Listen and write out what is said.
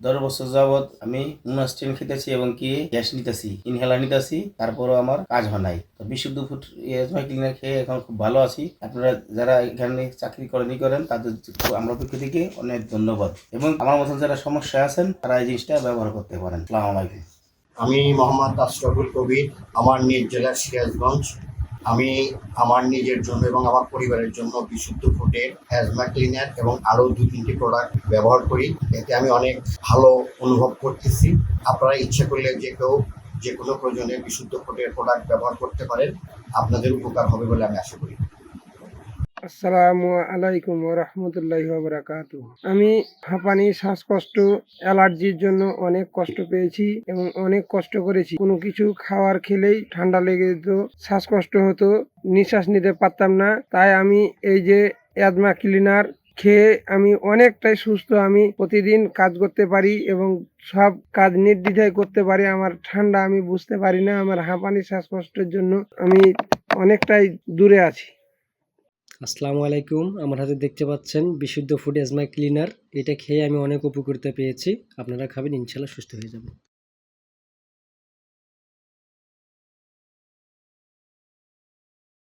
10 বছর যাবৎ আমি মোনাস্ট্রিন খেতেছি এবং কি গ্যাস নিতেছি, ইনহেলার নিতেছি, তারপরেও আমার কাজ হয় নাই। তো বিশুদ্ধ ফুড এজমা ক্লিনার খেয়ে এখন খুব ভালো আছি। আপনারা যারা এখানে চাকরি করেন তাদের আমরা পক্ষ থেকে অনেক ধন্যবাদ, এবং আমার মতন যারা সমস্যা আছেন তারা এই জিনিসটা ব্যবহার করতে পারেন। আসসালামু আলাইকুম। আমি মোহাম্মদ আশরাফুল কবির, আমার নিজ জেলা সিরাজগঞ্জ। আমি আমার নিজের জন্য এবং আমার পরিবারের জন্য বিশুদ্ধ ফুডের হ্যাজমা ক্লিনার এবং আরও 2-3টি প্রোডাক্ট ব্যবহার করি। এতে আমি অনেক ভালো অনুভব করতেছি। আপনারা ইচ্ছে করলে যে কেউ যে কোনো প্রয়োজনে বিশুদ্ধ ফুডের প্রোডাক্ট ব্যবহার করতে পারেন। আপনাদের উপকার হবে বলে আমি আশা করি। আসসালামু আলাইকুম রহমতুল্লাহি বারাকাতু। আমি হাঁপানি, শ্বাসকষ্ট, অ্যালার্জির জন্য অনেক কষ্ট পেয়েছি এবং অনেক কষ্ট করেছি। কোনো কিছু খাওয়ার খেলেই ঠান্ডা লেগে যেত, শ্বাসকষ্ট হতো, নিঃশ্বাস নিতে পারতাম না। তাই আমি এই যে অ্যাজমা ক্লিনার খেয়ে আমি অনেকটাই সুস্থ। আমি প্রতিদিন কাজ করতে পারি এবং সব কাজ নির্দ্বিধায় করতে পারি। আমার ঠান্ডা আমি বুঝতে পারি না। আমার হাঁপানি, শ্বাসকষ্টের জন্য আমি অনেকটাই দূরে আছি। আসসালামু আলাইকুম। আমার হাতে দেখতে পাচ্ছেন বিশুদ্ধ ফুড এজমা ক্লিনার। এটা খেয়ে আমি অনেক উপকারিতা পেয়েছি। আপনারা খাবেন, ইনশাল্লাহ সুস্থ হয়ে যাবেন।